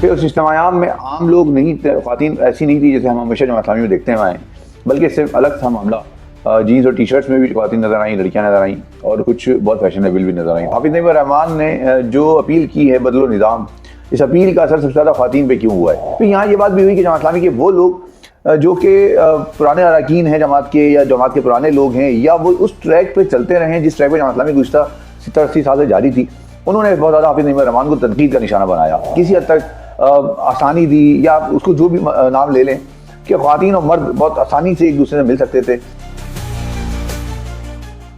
پھر اس اجتماعیات میں عام لوگ نہیں تھے، خواتین ایسی نہیں تھی جیسے ہم ہمیشہ جماعت اسلامی میں دیکھتے ہیں آئے، بلکہ صرف الگ تھا معاملہ۔ جینز اور ٹی شرٹس میں بھی خواتین نظر آئیں، لڑکیاں نظر آئیں، اور کچھ بہت فیشنیبل بھی نظر آئیں۔ حافظ نعیم الرحمان نے جو اپیل کی ہے بدل و نظام، اس اپیل کا اثر سب سے زیادہ خواتین پہ کیوں ہوا ہے؟ پھر یہاں یہ بات بھی ہوئی کہ جماعت اسلامی کے وہ لوگ جو کہ پرانے اراکین ہیں جماعت کے، یا جماعت کے پرانے لوگ ہیں، یا وہ اس ٹریک پہ چلتے رہے ہیں جس ٹریک پہ جماعت اسلامی گزشتہ 70-80 سال سے جاری تھی، انہوں نے بہت زیادہ حافظ نعیم الرحمان کو تنقید کا نشانہ بنایا، کسی حد تک آسانی دی، یا اس کو جو بھی نام لے لیں، کہ خواتین اور مرد بہت آسانی سے ایک دوسرے سے مل سکتے تھے۔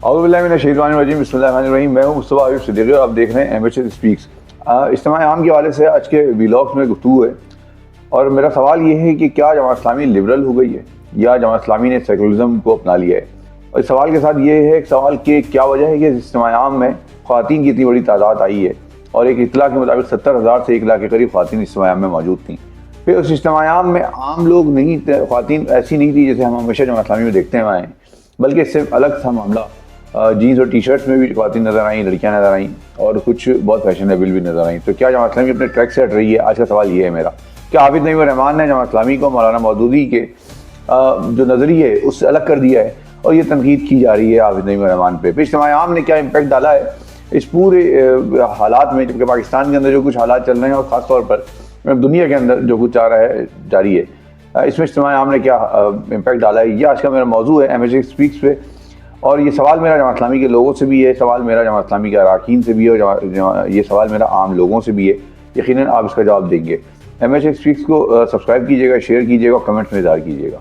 اعوذ باللہ من الشیطان الرجیم، بسم اللہ الرحمن الرحیم۔ میں ہوں مصطفیٰ عارف صدیقی اور آپ دیکھ رہے ہیں ایمبیسڈر اسپیکس۔ اجتماع عام کے حوالے سے آج کے ویلاگس میں گفتگو ہے، اور میرا سوال یہ ہے کہ کیا جماعت اسلامی لبرل ہو گئی ہے، یا جماعت اسلامی نے سیکولرزم کو اپنا لیا ہے؟ اور اس سوال کے ساتھ یہ ہے ایک سوال کہ کیا وجہ ہے کہ اجتماع عام میں خواتین کی اتنی بڑی تعداد آئی ہے، اور ایک اطلاع کے مطابق 70,000 سے 1 لاکھ کے قریب خواتین اجتماع عام میں موجود تھیں۔ پھر اس اجتماع عام میں عام لوگ نہیں تھے، خواتین ایسی نہیں تھی جیسے ہم ہمیشہ جماعت اسلامی میں دیکھتے ہیں آئے، بلکہ صرف الگ تھا معاملہ۔ جینز اور ٹی شرٹس میں بھی خواتین نظر آئیں، لڑکیاں نظر آئیں، اور کچھ بہت فیشنیبل بھی نظر آئیں۔ تو کیا جماعت اسلامی اپنے ٹریک سے ہٹ رہی ہے؟ آج کا سوال یہ ہے میرا، کیا حافظ نعیم الرحمان نے جماعت اسلامی کو مولانا مودودی کے جو نظریے ہے اس سے الگ کر دیا ہے، اور یہ تنقید کی جا رہی ہے حافظ نعیم الرحمان پہ؟ اجتماع عام نے کیا امپیکٹ ڈالا ہے اس پورے حالات میں، جبکہ پاکستان کے اندر جو کچھ حالات چل رہے ہیں، اور خاص طور پر دنیا کے اندر جو کچھ آ رہا ہے جاری ہے، اس میں اجتماع عام نے کیا امپیکٹ ڈالا ہے؟ یہ آج کا میرا موضوع ہے ایمبیسڈر اسپیکس پہ، اور یہ سوال میرا جماعت اسلامی کے لوگوں سے بھی ہے، سوال میرا جماعت اسلامی کے اراکین سے بھی ہے، اور یہ سوال میرا عام لوگوں سے بھی ہے۔ یقیناً آپ اس کا جواب دیں گے۔ ایمبیسڈر اسپیکس کو سبسکرائب کیجیے گا، شیئر کیجیے گا، کمنٹس میں اظہار کیجیے گا۔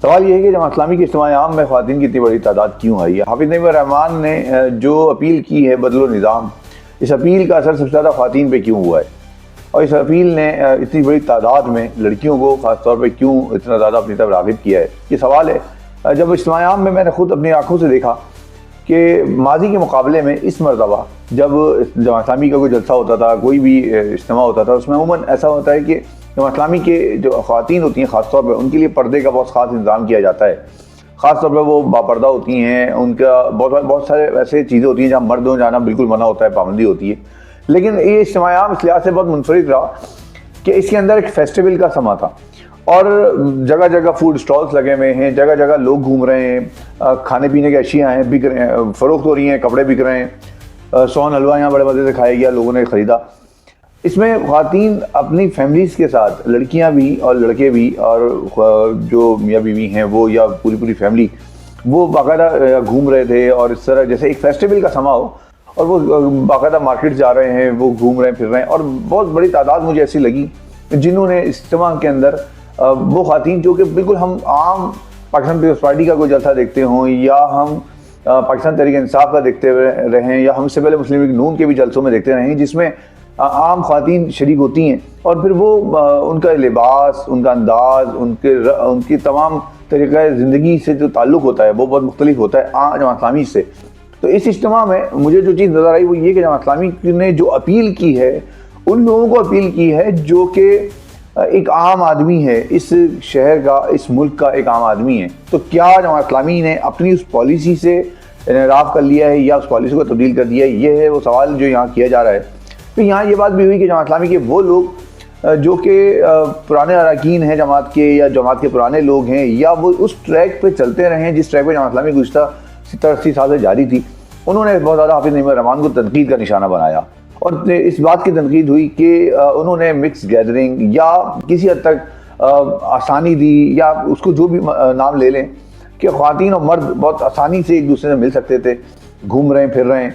سوال یہ ہے کہ جماعت اسلامی کے اجتماع عام میں خواتین کی اتنی بڑی تعداد کیوں آئی ہے؟ حافظ نعیم الرحمان نے جو اپیل کی ہے بدل و نظام، اس اپیل کا اثر سب سے زیادہ خواتین پہ کیوں ہوا ہے، اور اس اپیل نے اتنی بڑی تعداد میں لڑکیوں کو خاص طور پہ کیوں اتنا زیادہ اپنی طرف راغب کیا ہے؟ یہ سوال ہے۔ جب اجتماع عام میں نے خود اپنی آنکھوں سے دیکھا کہ ماضی کے مقابلے میں اس مرتبہ جب جماعت اسلامی کا کوئی جلسہ ہوتا تھا، کوئی بھی اجتماع ہوتا تھا، اس میں عموماً ایسا ہوتا ہے کہ جماعت اسلامی کے جو خواتین ہوتی ہیں خاص طور پہ ان کے لیے پردے کا بہت خاص انتظام کیا جاتا ہے، خاص طور پہ وہ باپردہ ہوتی ہیں، ان کا بہت سارے ایسے چیزیں ہوتی ہیں جہاں مردوں جانا بالکل منع ہوتا ہے، پابندی ہوتی ہے۔ لیکن یہ اجتماع عام اس لحاظ سے بہت منفرد رہا کہ اس کے اندر ایک فیسٹیول کا سما تھا، اور جگہ جگہ فوڈ سٹالز لگے ہوئے ہیں، جگہ جگہ لوگ گھوم رہے ہیں، کھانے پینے کی اشیاء ہیں بک رہے ہیں، فروخت ہو رہی ہیں، کپڑے بک رہے ہیں، سون حلوہ یہاں بڑے مزے سے کھایا گیا، لوگوں نے خریدا۔ اس میں خواتین اپنی فیملیز کے ساتھ، لڑکیاں بھی اور لڑکے بھی، اور جو میاں بیوی ہیں وہ، یا پوری فیملی، وہ باقاعدہ گھوم رہے تھے، اور اس طرح جیسے ایک فیسٹیول کا سما ہو، اور وہ باقاعدہ مارکیٹ جا رہے ہیں، وہ گھوم رہے ہیں، پھر رہے ہیں۔ اور بہت بڑی تعداد مجھے ایسی لگی جنہوں نے اجتماع کے اندر وہ خواتین جو کہ بالکل ہم عام پاکستان پیپلز پارٹی کا کوئی جلسہ دیکھتے ہوں، یا ہم پاکستان تحریک انصاف کا دیکھتے رہیں، یا ہم سے پہلے مسلم لیگ نون کے بھی جلسوں میں دیکھتے رہیں، جس میں عام خواتین شریک ہوتی ہیں، اور پھر وہ ان کا لباس، ان کا انداز، ان کی تمام طریقہ زندگی سے جو تعلق ہوتا ہے وہ بہت مختلف ہوتا ہے جماعت اسلامی سے۔ تو اس اجتماع میں مجھے جو چیز نظر آئی وہ یہ کہ جماعت اسلامی نے جو اپیل کی ہے، ان لوگوں کو اپیل کی ہے جو کہ ایک عام آدمی ہے، اس شہر کا، اس ملک کا ایک عام آدمی ہے۔ تو کیا جماعت اسلامی نے اپنی اس پالیسی سے انحراف کر لیا ہے، یا اس پالیسی کو تبدیل کر دیا ہے؟ یہ ہے وہ سوال جو یہاں کیا جا رہا ہے۔ پھر یہاں یہ بات بھی ہوئی کہ جماعت اسلامی کے وہ لوگ جو کہ پرانے اراکین ہیں جماعت کے، یا جماعت کے پرانے لوگ ہیں، یا وہ اس ٹریک پہ چلتے رہے ہیں جس ٹریک پہ جماعت اسلامی گزشتہ 70-80 سال سے جاری تھی، انہوں نے بہت زیادہ حافظ نعیم الرحمان کو تنقید کا نشانہ بنایا، اور اس بات کی تنقید ہوئی کہ انہوں نے مکس گیدرنگ، یا کسی حد تک آسانی دی، یا اس کو جو بھی نام لے لیں، کہ خواتین اور مرد بہت آسانی سے ایک دوسرے سے مل سکتے تھے، گھوم رہے ہیں، پھر رہے ہیں،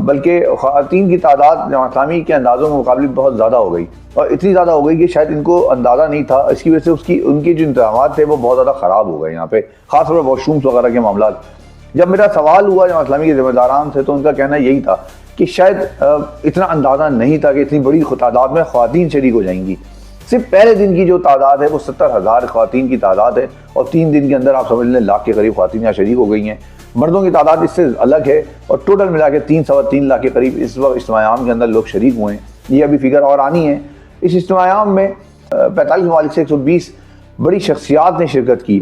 بلکہ خواتین کی تعداد جماعت اسلامی کے اندازوں کے مقابلے بہت زیادہ ہو گئی، اور اتنی زیادہ ہو گئی کہ شاید ان کو اندازہ نہیں تھا۔ اس کی وجہ سے ان کے جو انتظامات تھے وہ بہت زیادہ خراب ہو گئے یہاں پہ، خاص طور پر واش رومس وغیرہ کے معاملات۔ جب میرا سوال ہوا جماعت اسلامی کے ذمہ داران سے، تو ان کا کہنا یہی تھا کہ شاید اتنا اندازہ نہیں تھا کہ اتنی بڑی تعداد میں خواتین شریک ہو جائیں گی۔ صرف پہلے دن کی جو تعداد ہے وہ 70,000 خواتین کی تعداد ہے، اور 3 دن کے اندر آپ سمجھ لیں لاکھ کے قریب خواتین یہاں شریک ہو گئی ہیں۔ مردوں کی تعداد اس سے الگ ہے، اور ٹوٹل ملا کے 3-3.25 لاکھ کے قریب اس وقت اجتماع عام کے اندر لوگ شریک ہوئے ہیں۔ یہ ابھی فگر اور آنی ہے۔ اس اجتماع عام میں 45 ممالک سے 120 بڑی شخصیات نے شرکت کی،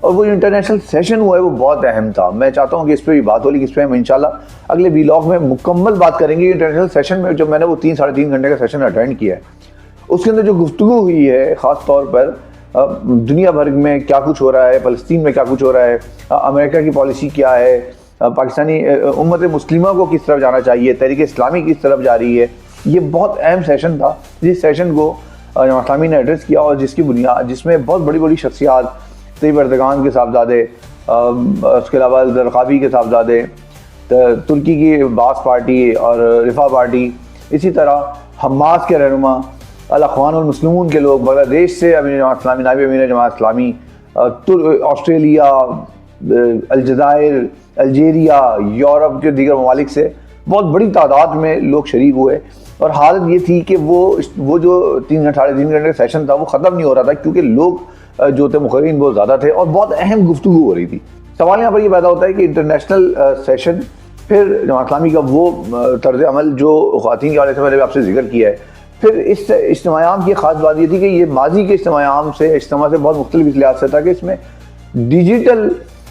اور وہ انٹرنیشنل سیشن ہوا ہے وہ بہت اہم تھا۔ میں چاہتا ہوں کہ اس پہ بھی بات ہو، لیکن اس پہ ہم انشاءاللہ اگلے ویلاگ میں مکمل بات کریں گے۔ انٹرنیشنل سیشن میں جو میں نے وہ 3-3.5 گھنٹے کا سیشن اٹینڈ کیا ہے، اس کے اندر جو گفتگو ہوئی ہے خاص طور پر دنیا بھر میں کیا کچھ ہو رہا ہے، فلسطین میں کیا کچھ ہو رہا ہے، امریکہ کی پالیسی کیا ہے، پاکستانی امت مسلمہ کو کس طرف جانا چاہیے، تحریک اسلامی کس طرف جا رہی ہے، یہ بہت اہم سیشن تھا جس سیشن کو جماعت اسلامی نے ایڈریس کیا، اور جس میں بہت بڑی بڑی شخصیات، طیب اردگان کے صاحبزادے، اس کے علاوہ زرقاوی کے صاحبزادے، ترکی کی باس پارٹی اور رفاہ پارٹی، اسی طرح حماس کے رہنما، الاخوان المسلمون کے لوگ، بنگلہ دیش سے امین جماعت اسلامی، نائب امین جماعت اسلامی، آسٹریلیا، الجزائر، الجیریا، یورپ کے دیگر ممالک سے بہت بڑی تعداد میں لوگ شریک ہوئے، اور حالت یہ تھی کہ وہ جو 3.5 گھنٹے کا سیشن تھا وہ ختم نہیں ہو رہا تھا، کیونکہ لوگ جو تھے مقررین بہت زیادہ تھے اور بہت اہم گفتگو ہو رہی تھی۔ سوال یہاں پر یہ پیدا ہوتا ہے کہ انٹرنیشنل سیشن، پھر جماعت اسلامی کا وہ طرز عمل جو خواتین کے حوالے سے میں نے آپ سے ذکر کیا ہے، پھر اس اجتماع عام کی خاص بات یہ تھی کہ یہ ماضی کے اجتماع عام سے بہت مختلف اس لحاظ سے تھا کہ اس میں ڈیجیٹل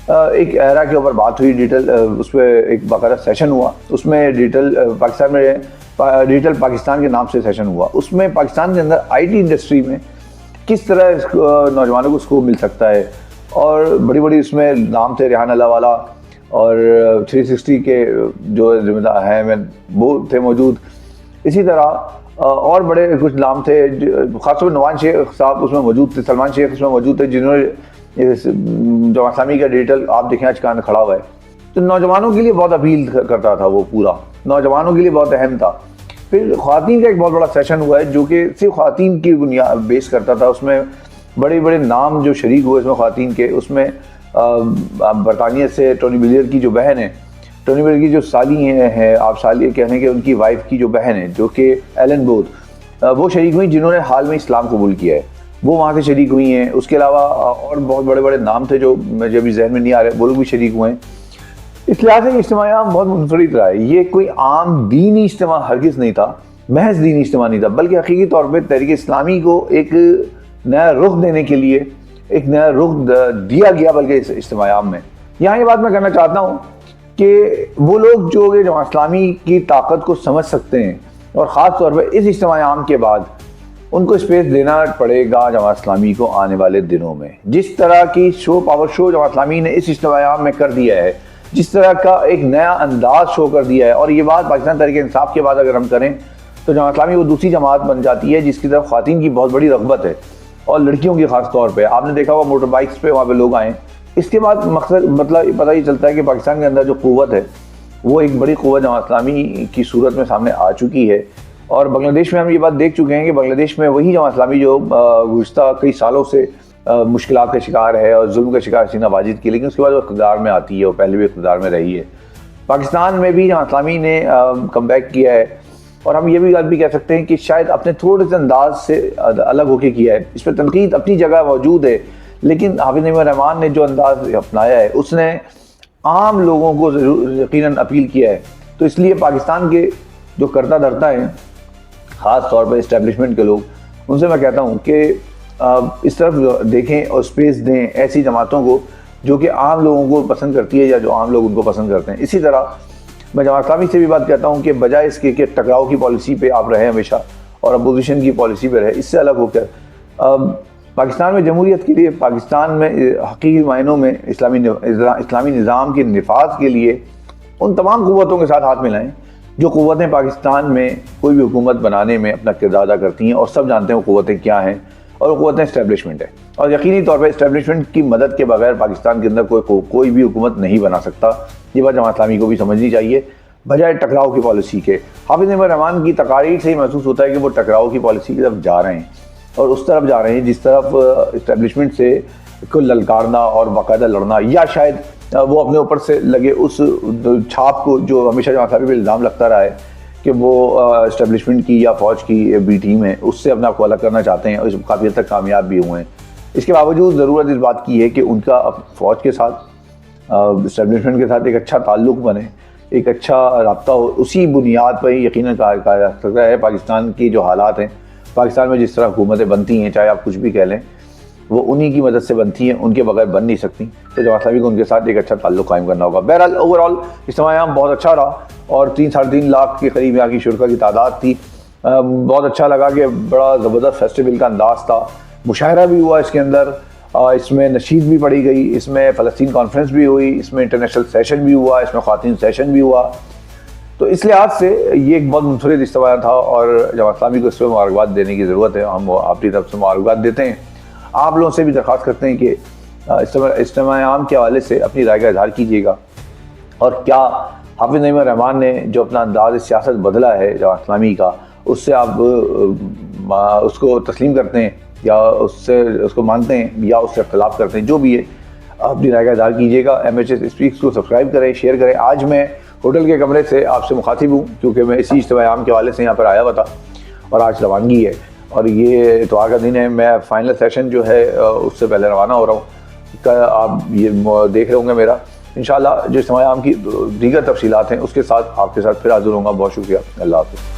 ایک ایرا کے اوپر بات ہوئی، ڈیجیٹل اس پہ ایک باقاعدہ سیشن ہوا، اس میں پاکستان میں ڈیجیٹل پاکستان کے نام سے سیشن ہوا، اس میں پاکستان کے اندر آئی ٹی انڈسٹری میں کس طرح نوجوانوں کو اسکوپ مل سکتا ہے، اور بڑی بڑی اس میں نام تھے، ریحان اللہ والا اور 360 کے جو ذمہ دار ہیں وہ تھے موجود، اسی طرح اور بڑے کچھ نام تھے، خاص طور پر نواز شیخ صاحب اس میں موجود تھے، سلمان شیخ اس میں موجود تھے، جنہوں نے جماعت اسلامی کا ڈیجیٹل آپ دیکھیں آج کہاں کھڑا ہوا ہے، تو نوجوانوں کے لیے بہت اپیل کرتا تھا، وہ پورا نوجوانوں کے لیے بہت اہم تھا۔ پھر خواتین کا ایک بہت بڑا سیشن ہوا ہے جو کہ صرف خواتین کی بنیاد بیس کرتا تھا، اس میں بڑے بڑے نام جو شریک ہوئے اس میں خواتین کے، اس میں برطانیہ سے ٹونی بلیئر کی جو بہن ہے، ٹونی بلیئر کی جو سالی ہیں، آپ سالی کہنے کہ ان کی وائف کی جو بہن ہے جو کہ ایلن بوتھ، وہ شریک ہوئی جنہوں نے حال میں اسلام قبول کیا ہے، وہ وہاں سے شریک ہوئی ہیں۔ اس کے علاوہ اور بہت بڑے بڑے نام تھے جو مجھے ابھی ذہن میں نہیں آ رہے، وہ لوگ بھی شریک ہوئے ہیں۔ اس لحاظ سے اجتماع عام بہت منفرد رہا ہے، یہ کوئی عام دینی اجتماع ہرگز نہیں تھا، محض دینی اجتماع نہیں تھا، بلکہ حقیقی طور پہ تحریک اسلامی کو ایک نیا رخ دینے کے لیے ایک نیا رخ دیا گیا، بلکہ اس اجتماع عام میں۔ یہاں یہ بات میں کرنا چاہتا ہوں کہ وہ لوگ جو کہ جماعت اسلامی کی طاقت کو سمجھ سکتے ہیں، اور خاص طور پہ اس اجتماع عام کے بعد ان کو اسپیس دینا پڑے گا جماعت اسلامی کو آنے والے دنوں میں۔ جس طرح کی پاور شو جماعت اسلامی نے اس اجتماع عام میں کر دیا ہے، جس طرح کا ایک نیا انداز شو کر دیا ہے، اور یہ بات پاکستان تحریک انصاف کے بعد اگر ہم کریں تو جماعت اسلامی وہ دوسری جماعت بن جاتی ہے جس کی طرف خواتین کی بہت بڑی رغبت ہے، اور لڑکیوں کی خاص طور پہ آپ نے دیکھا ہوا موٹر بائکس پہ وہاں پہ لوگ آئے۔ اس کے بعد مطلب پتہ ہی چلتا ہے کہ پاکستان کے اندر جو قوت ہے وہ ایک بڑی قوت جماعت اسلامی کی صورت میں سامنے آ چکی ہے، اور بنگلہ دیش میں ہم یہ بات دیکھ چکے ہیں کہ بنگلہ دیش میں وہی جماعت اسلامی جو گزشتہ کئی سالوں سے مشکلات کا شکار ہے اور ظلم کا شکار سینہ واجد کی، لیکن اس کے بعد وہ اقتدار میں آتی ہے، اور پہلے بھی اقتدار میں رہی ہے۔ پاکستان میں بھی جماعت اسلامی نے کم بیک کیا ہے، اور ہم یہ بھی بات بھی کہہ سکتے ہیں کہ شاید اپنے تھوڑے سے انداز سے الگ ہو کے کیا ہے، اس پہ تنقید اپنی جگہ موجود ہے، لیکن حافظ نعیم الرحمان نے جو انداز اپنایا ہے اس نے عام لوگوں کو یقیناً اپیل کیا ہے۔ تو اس لیے پاکستان کے جو کرتا دھرتا ہیں، خاص طور پر اسٹیبلشمنٹ کے لوگ، ان سے میں کہتا ہوں کہ اس طرف دیکھیں اور اسپیس دیں ایسی جماعتوں کو جو کہ عام لوگوں کو پسند کرتی ہے، یا جو عام لوگ ان کو پسند کرتے ہیں۔ اسی طرح میں جماعت اسلامی سے بھی بات کہتا ہوں کہ بجائے اس کے کہ ٹکراؤ کی پالیسی پہ آپ رہیں ہمیشہ اور اپوزیشن کی پالیسی پہ رہے، اس سے الگ ہو کر پاکستان میں جمہوریت کے لیے، پاکستان میں حقیقی معنوں میں اسلامی نظام کے نفاذ کے لیے ان تمام قوتوں کے ساتھ ہاتھ ملائیں جو قوتیں پاکستان میں کوئی بھی حکومت بنانے میں اپنا کردار ادا کرتی ہیں، اور سب جانتے ہیں وہ قوتیں کیا ہیں، اور وہ قوتیں اسٹیبلشمنٹ ہے، اور یقینی طور پہ اسٹیبلشمنٹ کی مدد کے بغیر پاکستان کے اندر کوئی بھی حکومت نہیں بنا سکتا۔ یہ بات جماعت اسلامی کو بھی سمجھنی چاہیے، بجائے ٹکراؤ کی پالیسی کے۔ حافظ نعیم الرحمان کی تقاریر سے ہی محسوس ہوتا ہے کہ وہ ٹکراؤ کی پالیسی کی طرف جا رہے ہیں، اور اس طرف جا رہے ہیں جس طرف اسٹیبلشمنٹ سے کو للکارنا اور باقاعدہ لڑنا، یا شاید وہ اپنے اوپر سے لگے اس چھاپ کو جو ہمیشہ جماعت اسلامی پہ الزام لگتا رہا ہے کہ وہ اسٹیبلشمنٹ کی یا فوج کی بی ٹیم ہے، اس سے اپنے آپ کو الگ کرنا چاہتے ہیں، اور اس کافی حد تک کامیاب بھی ہوئے ہیں۔ اس کے باوجود ضرورت اس بات کی ہے کہ ان کا فوج کے ساتھ، اسٹیبلشمنٹ کے ساتھ ایک اچھا تعلق بنے، ایک اچھا رابطہ ہو۔ اسی بنیاد پر ہی یقیناً کہا جا سکتا ہے پاکستان کی جو حالات ہیں، پاکستان میں جس طرح حکومتیں بنتی ہیں، چاہے آپ کچھ بھی کہہ لیں، وہ انہی کی مدد سے بنتی ہیں، ان کے بغیر بن نہیں سکتی۔ تو جماعت اسلامی کو ان کے ساتھ ایک اچھا تعلق قائم کرنا ہوگا۔ بہرحال اوور آل اجتماع عام بہت اچھا رہا، اور 3 ساڑھے 3 لاکھ کے قریب یہاں کی شرکا کی تعداد تھی۔ بہت اچھا لگا کہ بڑا زبردست فیسٹیول کا انداز تھا، مشاعرہ بھی ہوا اس کے اندر، اس میں نشید بھی پڑھی گئی، اس میں فلسطین کانفرنس بھی ہوئی، اس میں انٹرنیشنل سیشن بھی ہوا، اس میں خواتین سیشن بھی ہوا. تو اس لحاظ سے یہ ایک بہت منفرد اجتماع تھا اور جماعت اسلامی کو اس پہ مبارکباد دینے کی ضرورت ہے. ہم اپنی طرف سے مبارکباد دیتے ہیں. آپ لوگوں سے بھی درخواست کرتے ہیں کہ اجتماع عام کے حوالے سے اپنی رائے کا اظہار کیجیے گا، اور کیا حافظ نعیم الرحمان نے جو اپنا انداز سیاست بدلا ہے جماعت اسلامی کا، اس سے آپ اس کو تسلیم کرتے ہیں یا اس کو مانتے ہیں یا اس سے اختلاف کرتے ہیں، جو بھی ہے اپنی رائے کا اظہار کیجیے گا. MHS اسپیکس کو سبسکرائب کریں، شیئر کریں. آج میں ہوٹل کے کمرے سے آپ سے مخاطب ہوں کیونکہ میں اسی اجتماع عام کے حوالے سے یہاں پر آیا ہوا تھا اور آج روانگی ہے اور یہ اتوار کا دن ہے. میں فائنل سیشن جو ہے اس سے پہلے روانہ ہو رہا ہوں. آپ یہ دیکھ رہے ہوں گے میرا انشاءاللہ جو اجتماع عام کی دیگر تفصیلات ہیں اس کے ساتھ آپ کے ساتھ پھر حاضر ہوں گا. بہت شکریہ. اللہ حافظ.